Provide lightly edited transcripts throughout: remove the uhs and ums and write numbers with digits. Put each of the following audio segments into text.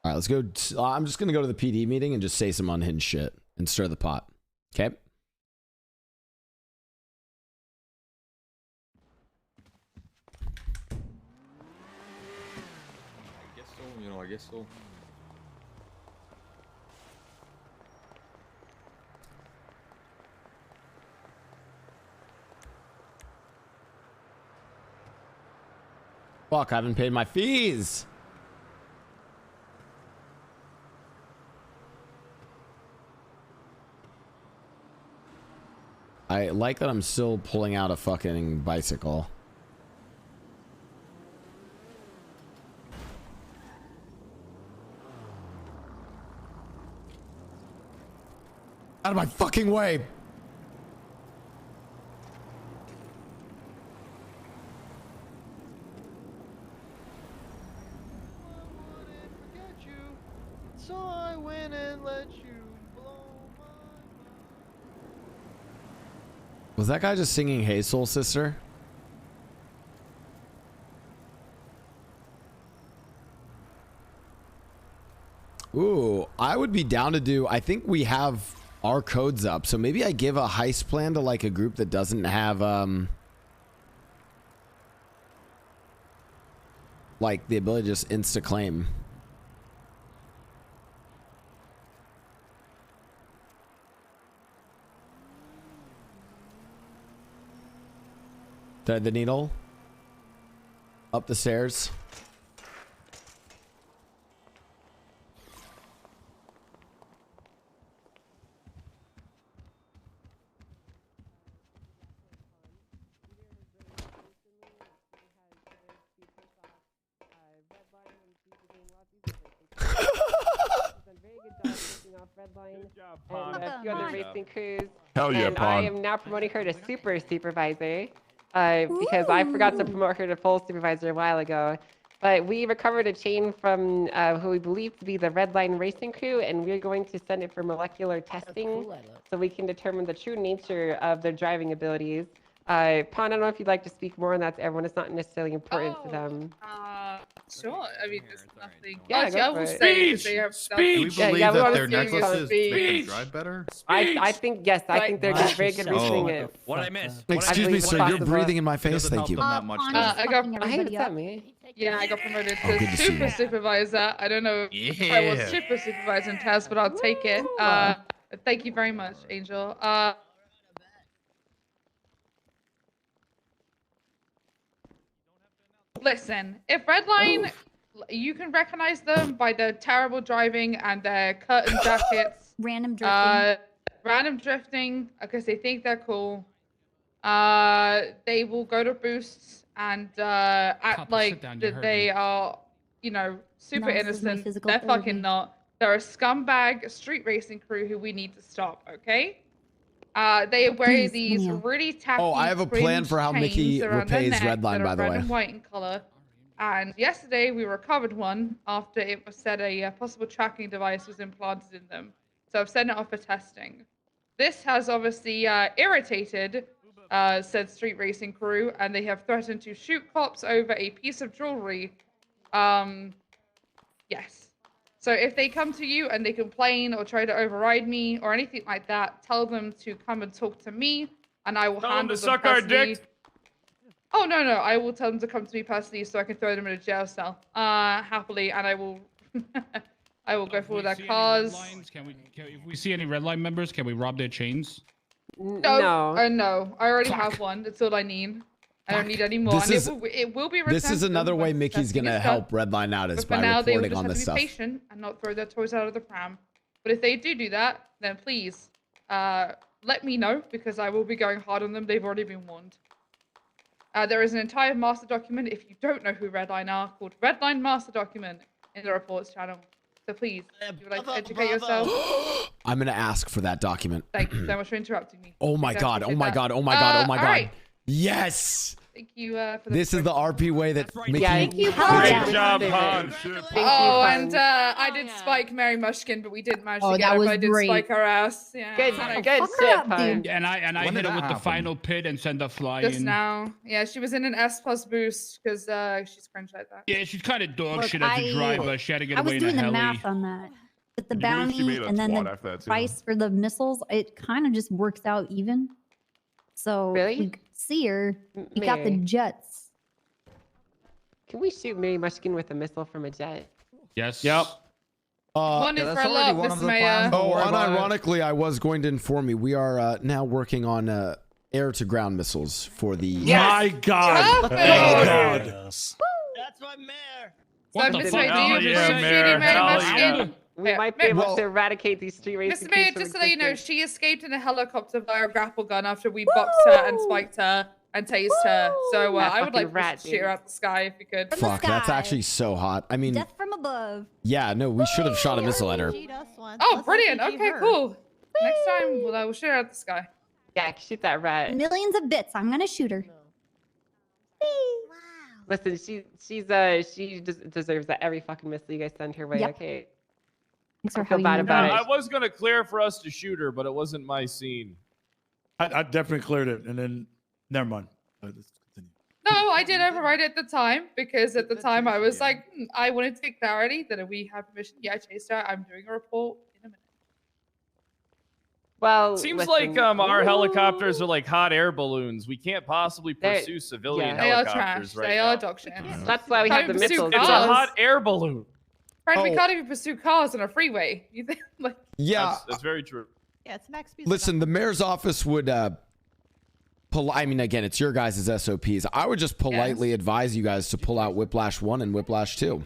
All right, let's go. I'm just going to go to the PD meeting and just say some unhinged shit and stir the pot. Okay? I guess so, you know, I guess so. Fuck, I haven't paid my fees. I like that I'm still pulling out a fucking bicycle. Out of my fucking way. So I went and let you blow my mind. Was that guy just singing Hey Soul Sister? Ooh, I would be down to do, I think we have our codes up, so maybe I give a heist plan to like a group that doesn't have like the ability to just insta claim. Thread the needle up the stairs. And a few other racing crews. Hell yeah, and I am now promoting her to super supervisor because I forgot to promote her to full supervisor a while ago. But we recovered a chain from who we believe to be the Redline racing crew, and we're going to send it for molecular testing so we can determine the true nature of their driving abilities. Pon, I don't know if you'd like to speak more on that to everyone. It's not necessarily important to them. Sure. I mean, there's nothing. Yeah, Actually, I will speech! say that they have Speech! Do we believe that their necklaces make them drive better? I think, yes, I think they're just very good reasoning it. What did I miss? Excuse me, sir, you're breathing in my face. Thank you. I got. Me. Yeah, I got promoted Oh, to good to see super you. supervisor. I don't know if I was super supervisor in test, but I'll take it. Thank you very much, Angel. Listen, if Redline, you can recognize them by their terrible driving and their curtain jackets. Random drifting. Random drifting, because they think they're cool. They will go to boosts and act like that they are, you know, super No, this is my innocent. physical They're therapy. fucking not. They're a scumbag street racing crew who we need to stop, okay? They wear Please, these Minio. really tacky Oh, I have a plan fringe for how chains Mickey around their repays neck Redline, that are by the red way. and white in color. And yesterday we recovered one after it was said a possible tracking device was implanted in them. So I've sent it off for testing. This has obviously irritated said street racing crew, and they have threatened to shoot cops over a piece of jewelry. Yes. So if they come to you and they complain or try to override me or anything like that, tell them to come and talk to me, and I will handle them suck our personally. dick. Oh, no, I will tell them to come to me personally so I can throw them in a jail cell, happily, and I will, I will go for their cars. If we see any Redline members, can we rob their chains? No. No, I already have one. That's all I need. I don't need any more. This And is- it will be returned This is to them another way once Mickey's testing gonna is help done. Redline out is But for by now, they will reporting just on have this to be stuff. patient and not throw their toys out of the pram. But if they do that, then please let me know, because I will be going hard on them. They've already been warned. There is an entire master document, if you don't know who Redline are, called Redline Master Document in the reports channel. So please, if you would like to educate yourself. I'm gonna ask for that document. Thank you so much for interrupting me. Oh my Exactly, god, oh did my that. god, oh my god, oh my god. Alright. Yes! Thank you for the This is the RP way that makes Yeah, you. thank you. Great job, Han. Oh, and I did spike Mary Mushkin, but we didn't manage to get her. But I did spike her ass. Yeah. Good, Like, good fuck her shit, up, Pun. dude. And I When hit did her that with the happen? final pit and send a fly just in. now. Yeah, she was in an S plus boost because she's cringe like that. Yeah, she's kind of dog Look, shit as a driver. She had to get I was away in a doing the heli. math on that. With the You believe she bounty made a and then twat the after that, too. price for the missiles, it kind of just works out even. So Really? we see her. We got the Mary. jets. Can we shoot Mary Mushkin with a missile from a jet? Yes. Yep. One is for a lot, Miss Mayor. Oh, unironically, I was going to inform you, we are now working on air-to-ground missiles for the. My God. Perfect. Oh, God. That's my mayor. What So, the Miss fuck? Mayor, do Hell you yeah, appreciate Mayor. Mary Hell Mushkin? We Yeah, might be able well- to eradicate these street racing Mr. Mayor, crews from just to let you know, existence. she escaped in a helicopter via a grapple gun after we boxed her and spiked her and tased her. So That I would fucking like rat, to shoot her dude. out the sky if you could. From the Fuck, that's sky. actually so hot. I mean, Death from above. yeah, no, we should have shot a missile at her. Oh, brilliant. Okay, cool. Next time we'll shoot her out the sky. Yeah, shoot that rat. Millions of bits. I'm gonna shoot her. Listen, she deserves that every fucking missile you guys send her way. Yep. Okay. Thanks for I feel having bad me. about it. I was gonna clear for us to shoot her, but it wasn't my scene. I definitely cleared it, and then never mind. Let's continue. No, I did override it at the time because at the time I was like, I wanted to get clarity that we have permission. Yeah, I chased her. I'm doing a report in a minute. Well, Seems listen, like our ooh. helicopters are like hot air balloons. We can't possibly They're- pursue civilian yeah. They are helicopters trash. right They now. are dog shit. That's why we have the Don't pursue missiles. It's a cars. hot air balloon. Friend, we Oh. can't even pursue cars on a freeway. You think like Yeah, That's very true. Yeah, it's max speed. listen, the mayor's office would, I mean, again, it's your guys' SOPs. I would just politely advise you guys to pull out Whiplash 1 and Whiplash 2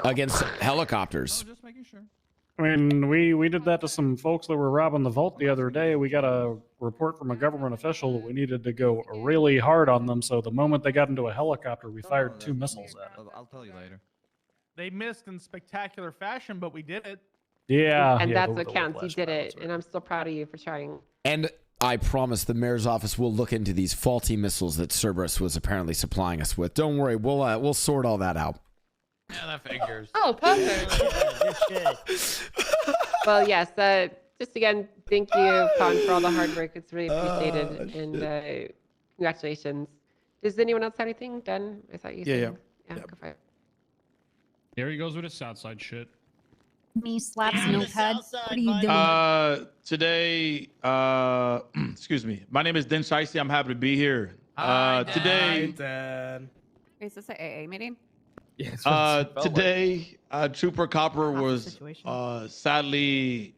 against helicopters. Just making sure. I mean, we did that to some folks that were robbing the vault the other day. We got a report from a government official that we needed to go really hard on them. So the moment they got into a helicopter, we fired 2 missiles at them. I'll tell you later. They missed in spectacular fashion, but we did it. Yeah, And yeah, that's the what counts. You Whiplash did rounds it, and I'm still proud of you for trying. And I promise the mayor's office will look into these faulty missiles that Cerberus was apparently supplying us with. Don't worry, we'll sort all that out. Yeah, that figures. oh, perfect. Well, yes. Just again, thank you, Con, for all the hard work. It's really appreciated, and congratulations. Does anyone else have anything done? I thought you said. Yeah, go for it. Here he goes with his Southside shit. Me slaps notepad. What are you doing? Today, excuse me. My name is Den Shicey. I'm happy to be here. Today, Is this a AA meeting? Yeah, today, Trooper Copper was sadly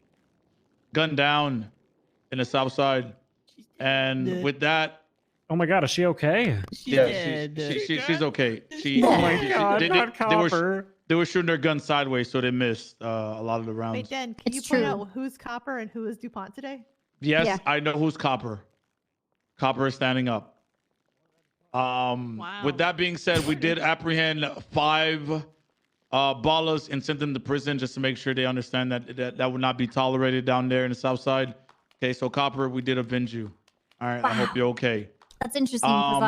gunned down in the South Side, and with that, Oh my God, is she okay? she's okay. Oh my God, not Copper. They were shooting their guns sideways, so they missed a lot of the rounds. Wait, Den, can you It's point true. out who's Copper and who is DuPont today? Yes, Yeah. I know who's Copper. Copper is standing up. With that being said, we did apprehend 5 ballers and sent them to prison just to make sure they understand that would not be tolerated down there in the South Side. Okay, so Copper, we did avenge you. All right, I hope you're okay. That's interesting because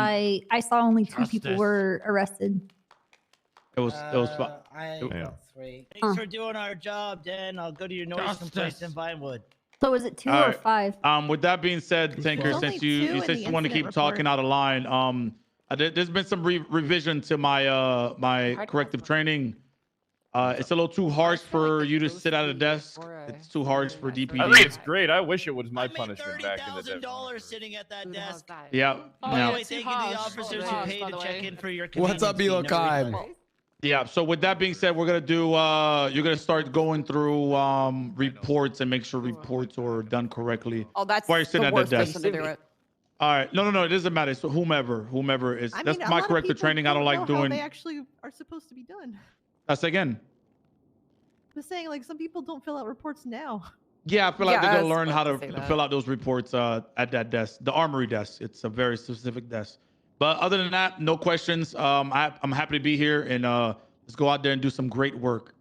I saw only 2 people Justice. were arrested. It was fun. Yeah. Thanks for doing our job, Den. I'll go to your noise complaints in Vinewood. So was it 2 All or right. 5? With that being said, Tinker, There's since only you 2 in since the you want to keep incident talking report. out of line, there's been some revision to my my Hard corrective pass. training. It's a little too harsh for you to sit at a desk. It's too harsh for I think DPD. it's great. I wish it was my punishment back in the day. $30,000 sitting at that Who the hell's desk. that? Yeah. Oh, yeah. yeah. Anyway, thank you to the officers who paid to check in for your What's up, convenience fee. Elokai? Never refund. Yeah. So with that being said, we're gonna do. You're gonna start going through reports and make sure reports are done correctly. Oh, that's Why are you the sitting at the worst desk? person to do it. All right. No. It doesn't matter. So whomever is. I That's mean, a my lot of corrective people training. I don't like know how doing. They actually are supposed to be done. That's again. I'm just saying, like, some people don't fill out reports now. Yeah, I feel like Yeah, they're I gonna was learn how about to to say that. fill out those reports at that desk, the armory desk. It's a very specific desk. But other than that, no questions. I'm happy to be here, and let's go out there and do some great work.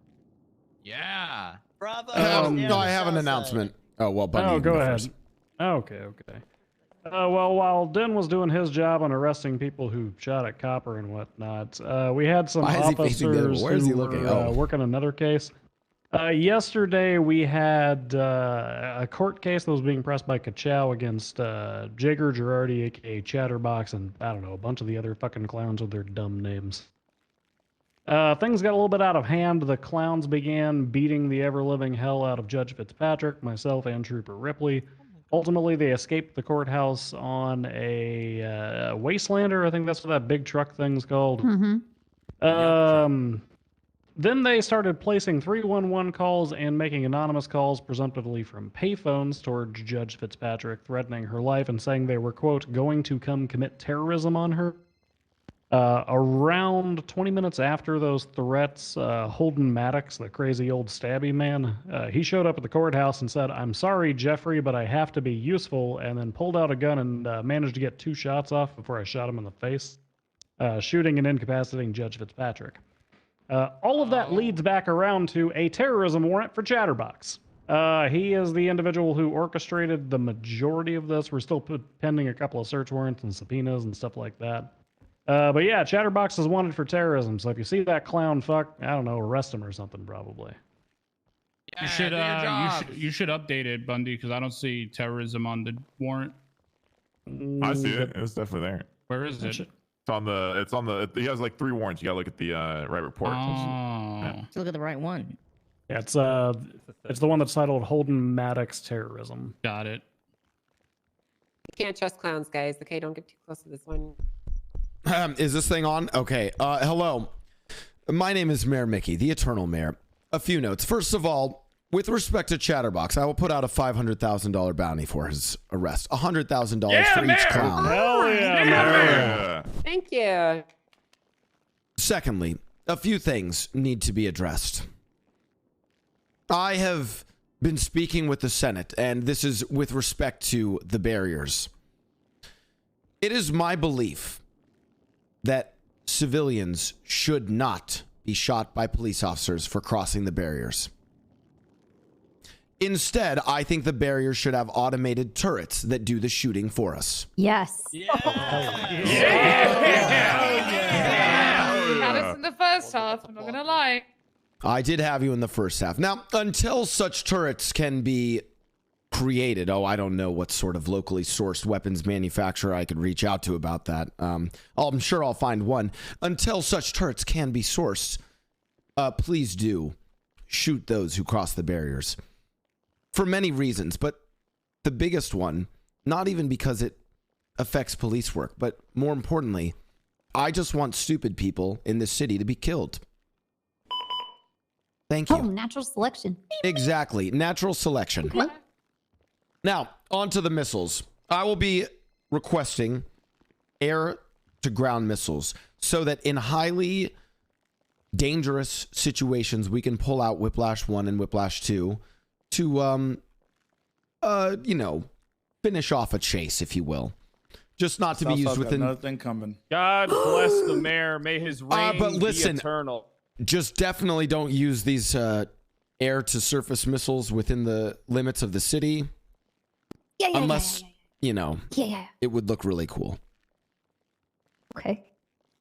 Yeah. Bravo. No, I have an announcement. Oh well, Bunny. Oh, you go go ahead. first. Okay. Well, while Den was doing his job on arresting people who shot at Copper and whatnot, we had some Why is he facing the other way? officers Where is he who looking? were Oh. working another case. Yesterday, we had a court case that was being pressed by Kachow against Jigger Girardi, aka Chatterbox, and I don't know, a bunch of the other fucking clowns with their dumb names. Things got a little bit out of hand. The clowns began beating the ever-living hell out of Judge Fitzpatrick, myself, and Trooper Ripley. Ultimately, they escaped the courthouse on a Wastelander. I think that's what that big truck thing's called. Then they started placing 311 calls and making anonymous calls, presumptively from payphones, towards Judge Fitzpatrick, threatening her life and saying they were, quote, going to come commit terrorism on her. Around 20 minutes after those threats, Holden Maddox, the crazy old stabby man, he showed up at the courthouse and said, "I'm sorry, Jeffrey, but I have to be useful," and then pulled out a gun and managed to get 2 shots off before I shot him in the face, shooting and incapacitating Judge Fitzpatrick. All of that leads back around to a terrorism warrant for Chatterbox. He is the individual who orchestrated the majority of this. We're still pending a couple of search warrants and subpoenas and stuff like that. But yeah, Chatterbox is wanted for terrorism. So if you see that clown fuck, I don't know, arrest him or something probably. You should update it, Bundy, because I don't see terrorism on the warrant. I see it. It's definitely there. Where is it? He has like 3 warrants. You gotta look at the right report. Look at the right one. Yeah, it's the one that's titled Holden Maddox Terrorism. Got it. You can't trust clowns, guys. Okay, don't get too close to this one. Is this thing on? Okay. Hello. My name is Mayor Mickey, the Eternal Mayor. A few notes. First of all, with respect to Chatterbox, I will put out a $500,000 bounty for his arrest. $100,000 for each clown. Hell yeah, Mayor. Thank you. Secondly, a few things need to be addressed. I have been speaking with the Senate, and this is with respect to the barriers. It is my belief that civilians should not be shot by police officers for crossing the barriers. Instead, I think the barriers should have automated turrets that do the shooting for us. Yes. Had us in the first half, I'm not gonna lie. I did have you in the first half. Now, until such turrets can be created, I don't know what sort of locally sourced weapons manufacturer I could reach out to about that. I'm sure I'll find one. Until such turrets can be sourced, please do shoot those who cross the barriers. For many reasons, but the biggest one, not even because it affects police work, but more importantly, I just want stupid people in this city to be killed. Thank you. Oh, natural selection. Exactly. Natural selection. Okay. Now, on to the missiles. I will be requesting air-to-ground missiles so that in highly dangerous situations, we can pull out Whiplash 1 and Whiplash 2 to, finish off a chase, if you will. Just not to be used within... Another thing coming. God bless the mayor. May his reign but listen, be eternal. Just definitely don't use these air-to-surface missiles within the limits of the city. Unless, it would look really cool. Okay.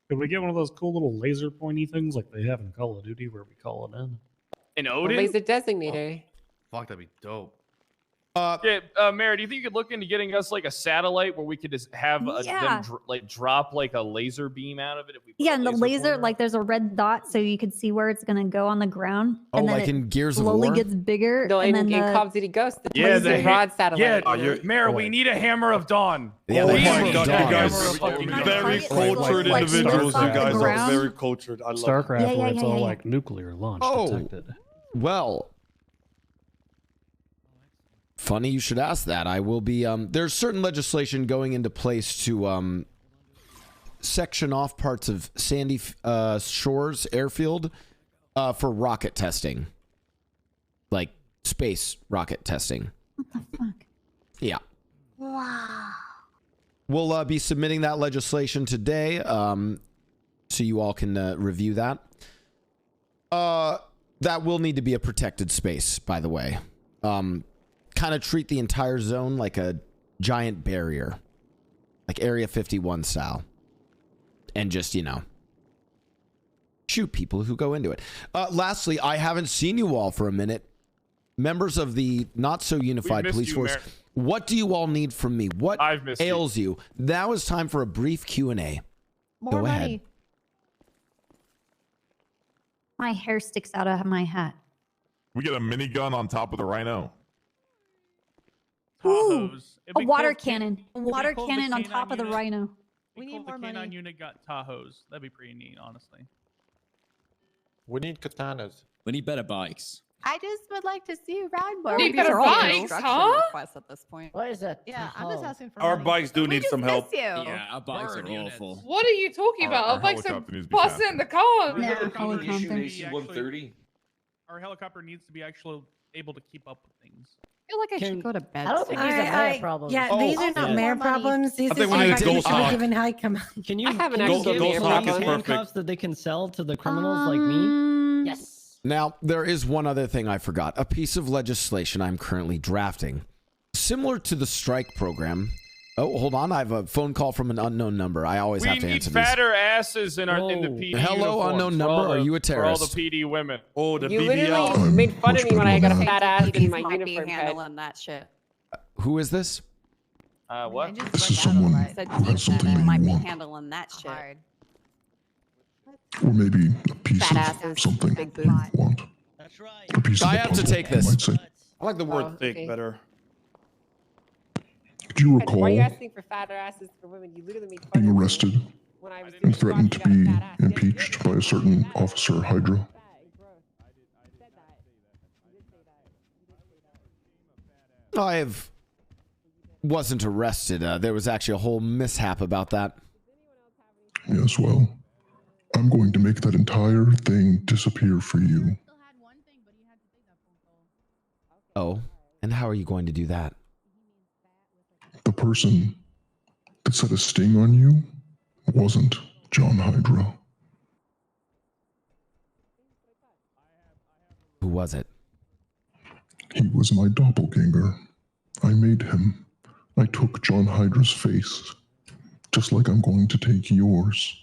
Could we get one of those cool little laser pointy things like they have in Call of Duty where we call it in? An Odin? Laser designator. Fuck, that'd be dope. Mayor, do you think you could look into getting us like a satellite where we could just have them drop like a laser beam out of it? If we put And the laser, like there's a red dot so you could see where it's going to go on the ground. And then like in Gears of slowly War? gets bigger. No, and in then Call of Duty Ghost, the Yeah, laser rod satellite. Yeah, Mayor, we need a Hammer of Dawn. Yeah, Please. Hammer of Dawn. You guys Hammer of fucking Dawn. Very Target cultured like individuals. lifts You off the guys are ground. very cultured. I love it. StarCraft, where it's all yeah. like nuclear launch detected. Well, funny you should ask that. I will be, there's certain legislation going into place to section off parts of Sandy Shores Airfield for rocket testing. Like space rocket testing. What the fuck? Yeah. Wow. We'll be submitting that legislation today, so you all can review that. That will need to be a protected space, by the way. Kind of treat the entire zone like a giant barrier. like Area 51 style, and just, you know, shoot people who go into it. Lastly, I haven't seen you all for a minute. Members of the not so unified police force, what do you all need from me? What ails you? Now is time for a brief Q&A. More Go money. ahead. My hair sticks out of my hat. We get a minigun on top of the Rhino. Ooh, Tahoes. a water cannon. A water cannon on top of the Rhino. We need more money. The K9 unit got Tahoes. That'd be pretty neat, honestly. We need katanas. We need better bikes. I just would like to see you ride more. Need better bikes, huh? At this point. What is that? Yeah, I'm just asking for Our money. bikes do We need just some help. miss you. Yeah, our bikes are awful. What are you talking about? Our Our bikes are helicopter needs to be busting in the car. Yeah, Helicopter needs to helicopter. be actually- 130. Our helicopter needs to be actually able to keep up with things. I feel like I should go to bed. I don't think soon. these are mayor problems. Yeah, Oh, these are not yeah. mayor problems. These I are think we need a something ghost that hawk. even high come. Can you? I have an Ghost Hawk is perfect. that they can sell to the criminals like me? Yes. Now, there is one other thing I forgot. A piece of legislation I'm currently drafting. Similar to the strike program. Oh, hold on. I have a phone call from an unknown number. I always have to answer We these. need fatter asses in the PD. Hello, uniforms unknown for number. all Are you a For all the terrorist? PD women. Oh, the You BBL. literally made fun of me when I got a fat ass in my Might be uniform. Cut. handling that shit. Who is this? What? This is someone who has something that might you be want. handling that shit. Or maybe a piece Fat of asses, something big you boobs. want. That's right. A piece of I the have to puzzle, take you this. might say. I like the word Oh, thick okay. better. Do you Why are recall you asking for fatter asses for women? You literally made fun being of me arrested when I was and threatened to be impeached by a certain officer, Hydra? Wasn't arrested. There was actually a whole mishap about that. Yes, well, I'm going to make that entire thing disappear for you. Oh, and how are you going to do that? The person that set a sting on you wasn't John Hydra. Who was it? He was my doppelganger. I made him. I took John Hydra's face, just like I'm going to take yours.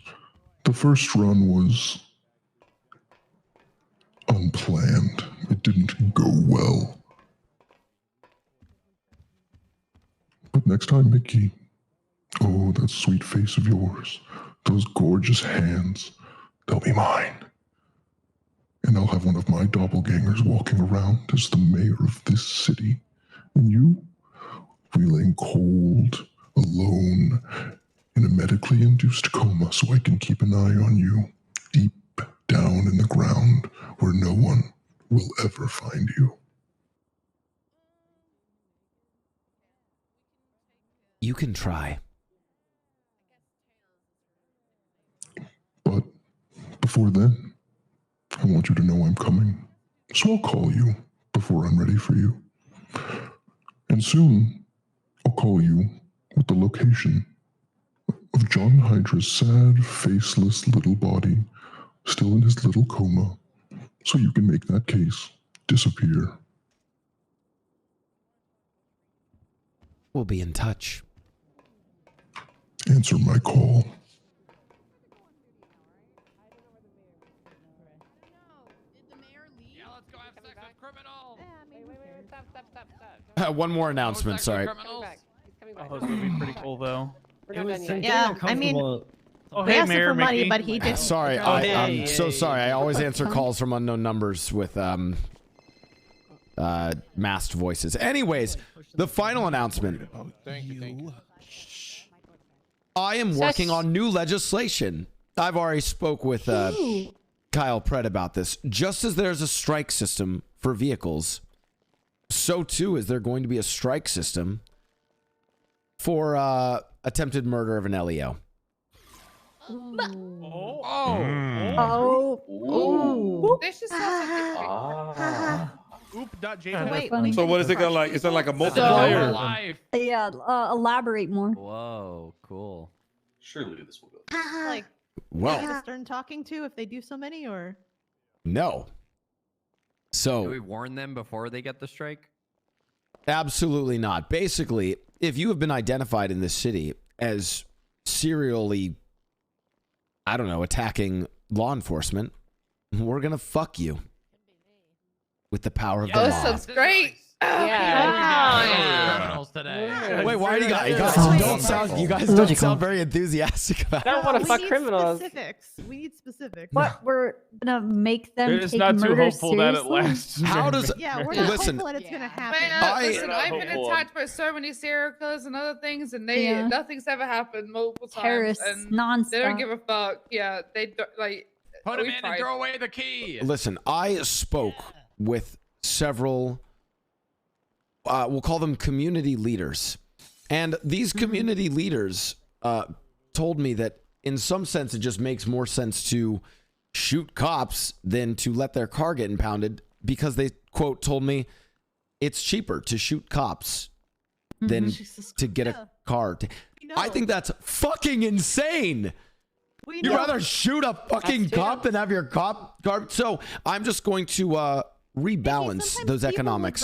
The first run was unplanned. It didn't go well. But next time, Mickey, oh, that sweet face of yours, those gorgeous hands, they'll be mine. And I'll have one of my doppelgangers walking around as the mayor of this city. And you, feeling cold, alone, in a medically induced coma so I can keep an eye on you deep down in the ground where no one will ever find you. You can try. But before then, I want you to know I'm coming. So I'll call you before I'm ready for you. And soon, I'll call you with the location of John Hydra's sad, faceless little body, still in his little coma, so you can make that case disappear. We'll be in touch. Answer my call. One more announcement, sorry. Oh, this would be pretty cool, though. Yeah, I mean, Oh, we hey, asked him Mayor for money, Mickey. but he didn't. Sorry, I'm so sorry. I always answer calls from unknown numbers with masked voices. Anyways, the final announcement. Thank you. I am working on new legislation. I've already spoke with Kyle Pratt about this. Just as there's a strike system for vehicles, so too is there going to be a strike system for attempted murder of an LEO. This is Wait, So what is it gonna like? Is it like a multiplier? yeah, elaborate more. Whoa, cool. Surely this will go. Like, Well, get a stern talking to if they do so many, or no. So Do we warn them before they get the strike? absolutely not. Basically, if you have been identified in this city as serially, I don't know, attacking law enforcement, we're gonna fuck you with the power of the Oh, law. sounds great. Today. Wait, why do you guys don't sound? You guys don't sound very enthusiastic about I it. don't want to We fuck need criminals. Specifics. We need specifics. What, we're gonna make them They're just take not too murder hopeful that it seriously? lasts. How does? Yeah, we're not Listen, hopeful that it's gonna happen. Man, listen, I've been hopeful. attacked by so many serial killers and other things, and Yeah. nothing's ever happened multiple times. Terrorists, And nonstop. they don't give a fuck. Yeah, they don't, like. Put him we in and tried. throw away the key. listen. I spoke with several. We'll call them community leaders, and these community leaders told me that in some sense it just makes more sense to shoot cops than to let their car get impounded, because they quote told me it's cheaper to shoot cops than to get a car. I think that's fucking insane. You'd rather shoot a fucking cop than have your cop car. So I'm just going to rebalance those economics.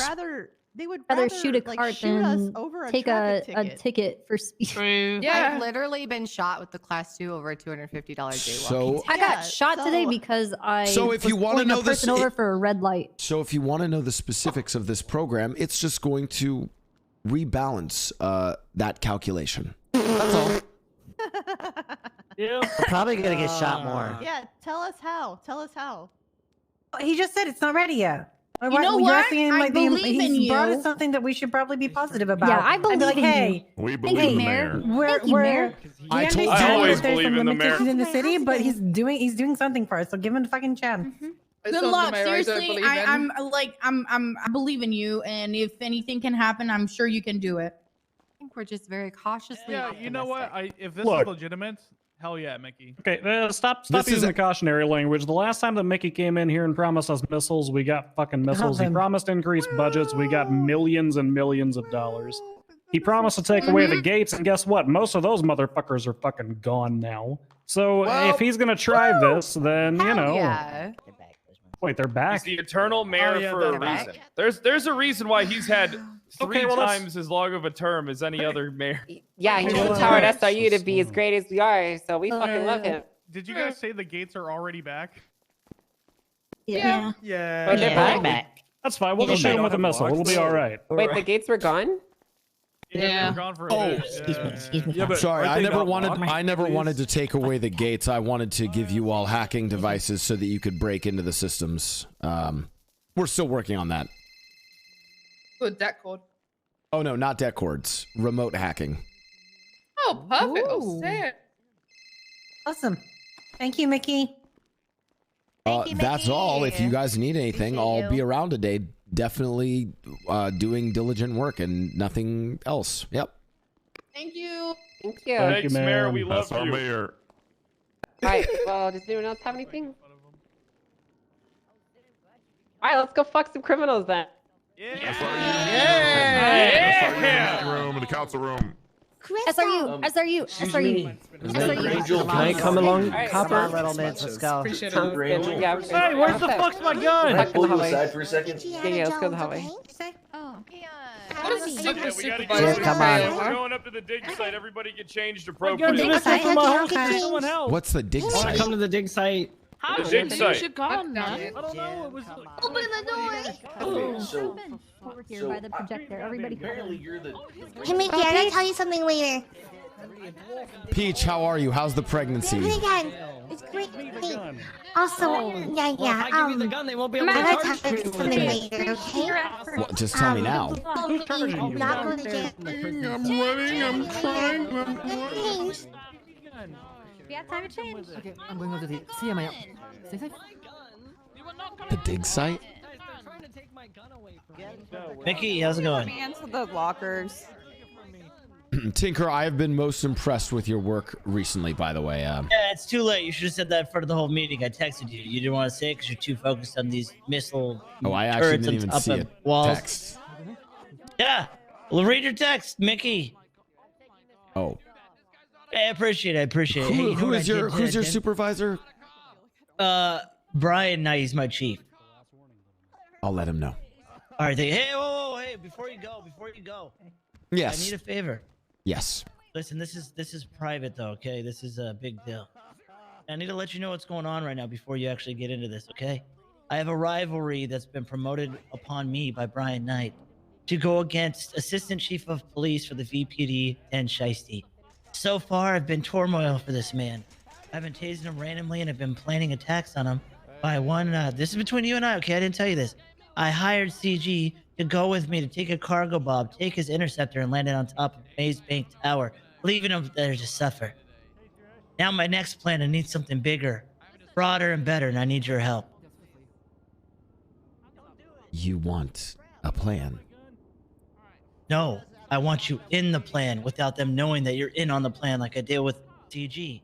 They would rather rather shoot a like, car shoot us than over a take traffic a ticket for speed. Yeah. I've literally been shot with the class 2 over a $250 jaywalking. So I got shot today because I So if you was wanna pulling know a this- person over for a red light. So if you want to know the specifics of this program, it's just going to rebalance that calculation. That's all. We're probably gonna get shot more. Yeah, tell us how. Tell us how. He just said it's not ready yet. You know you're what? asking him, I like, believe in he's brought you. us something that we should probably be positive about. Yeah, I I'd be believe like, in hey, you. We believe in the mayor. we're I we told understand always that there's believe some in the mayor. limitations in the city, but he's doing something for us. So give him a fucking chance. It's Good not the luck. mayor I don't Seriously, believe in. I believe in you, and if anything can happen, I'm sure you can do it. I think we're just very cautiously. Yeah, you know what? If this Look. is legitimate, hell yeah, Mickey. Okay, stop This is using the cautionary language. The last time that Mickey came in here and promised us missiles, we got fucking missiles. He him. promised increased budgets. We got millions and millions of dollars. He promised to take away the gates, and guess what? Most of those motherfuckers are fucking gone now. So if he's gonna try this, then you know. Yeah. Wait, they're He's back. the eternal mayor yeah, for they're a back. reason. There's a reason why he's had three well, that's- times as long of a term as any other mayor. Yeah, he empowered SRU to be as great as we are, so we fucking love him. Did you guys say the gates are already back? Yeah. Yeah. Oh, they're back? That's fine. We'll just shoot him with a missile. We'll be all right. Wait, the gates were gone? Yeah. Gone for a bit. Excuse me. Yeah, but Sorry, aren't I they never not wanted. locked, I never please? wanted to take away the gates. I wanted to give you all hacking devices so that you could break into the systems. We're still working on that. Good deck code. Oh no, not debt cords. Remote hacking. Oh, perfect. Oh, Ooh. sick. Awesome. Thank you, Mickey. That's all. If you guys need anything, Appreciate I'll be you. around today. Definitely doing diligent work and nothing else. Yep. Thank you. Thank you. Thank Thanks, you, Mayor. man. We love That's our you. mayor. All right, well, does anyone else have anything? All right, let's go fuck some criminals then. That's our in the room, in the council room. SRU, SRU, SRU. Can I come along, Alright, Copper? come on, little miss. Let's go. Appreciate Sounds it. good. Yeah, Hey, where's the fuck's my gun? Let's pull you aside for a second. Yeah, let's go to the hallway. Oh. What is a super Yeah, we gotta supervisor get come say? on. We're going up to the dig site. Everybody get changed My gun's appropriately. missing from my home. Someone help. What's the dig Want to site? come to the dig site? The dig site. I don't know. I don't know. It was. Open the door. So over here by the projector. Everybody come in. Hey, Mickey, I gotta tell you something later. Peach, how are you? How's the pregnancy? Pretty good. It's great. Hey. Also, yeah. Well, if I give you the gun, they won't be able I to gotta charge tell you you. something later, okay? Well, just tell me now. Not going to jail. I'm running. I'm crying. Thanks. We have time to change. Okay, I'm going over to the. See you, Maya. Stay safe. The dig site? Mickey, how's it going? Answer the lockers. Tinker, I have been most impressed with your work recently, by the way. Yeah, it's too late. You should have said that in front of the whole meeting. I texted you. You didn't want to say it because you're too focused on these missile Oh, I actually turrets didn't and even up see on it. walls. Text. Yeah. Well, read your text, Mickey. Oh. Hey, I appreciate it. I appreciate it. Hey, you know Who what is I your did who's your today? supervisor? Brian, now he's my chief. I'll let him know. All right. Hey, whoa, hey, before you go. I Yes. need a favor. Yes. Listen, this is private though, okay? This is a big deal. I need to let you know what's going on right now before you actually get into this, okay? I have a rivalry that's been promoted upon me by Brian Knight to go against Assistant Chief of Police for the VPD and Shiesty. So far, I've been turmoil for this man. I've been tasing him randomly and I've been planning attacks on him by one. This is between you and I, okay? I didn't tell you this. I hired CG to go with me to take a cargo bob, take his interceptor, and land it on top of Maze Bank Tower, leaving him there to suffer. Now my next plan, I need something bigger, broader, and better, and I need your help. You want a plan? No, I want you in the plan without them knowing that you're in on the plan like I did with CG.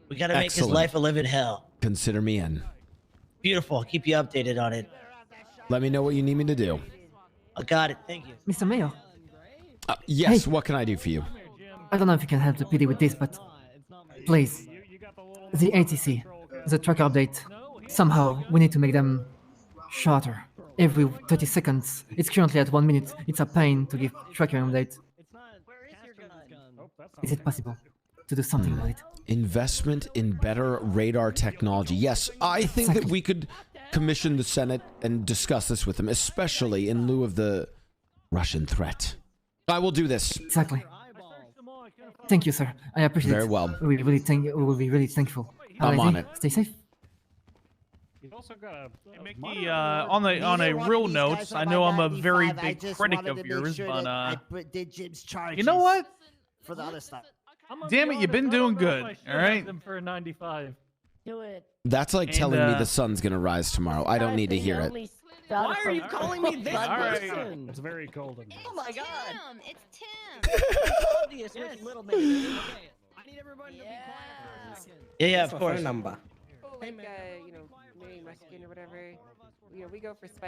We gotta make his life a living hell. Consider me in. Beautiful. I'll keep you updated on it. Let me know what you need me to do. I got it. Thank you. Mr. Mayor. Yes, Hey. what can I do for you? I don't know if you can help the PD with this, but please, the ATC, the tracker update, somehow we need to make them shorter. Every 30 seconds. It's currently at 1 minute. It's a pain to give tracker update. Is it possible to do something about it? Investment in better radar technology. Yes, I think that we could commission the Senate and discuss this with them, especially in lieu of the Russian threat. I will do this. Exactly. Thank you, sir. I appreciate it. Very well. We will be really thankful. I'm on Alrighty, it. Stay safe. Mickey, on a real note, I know I'm a very big critic of yours, but did Jim's charges. you know what? For the other stuff. Damn it, you've been doing good. All right. For 95. Do it. That's like telling me the sun's gonna rise tomorrow. I don't need to hear it. Why are you calling me this person? It's very cold in here. Oh my god. It's Tim. It's obvious with little baby. Okay. I need everybody to be quiet. Yeah, of course. Like, Mary Mexican or whatever. We go for Spike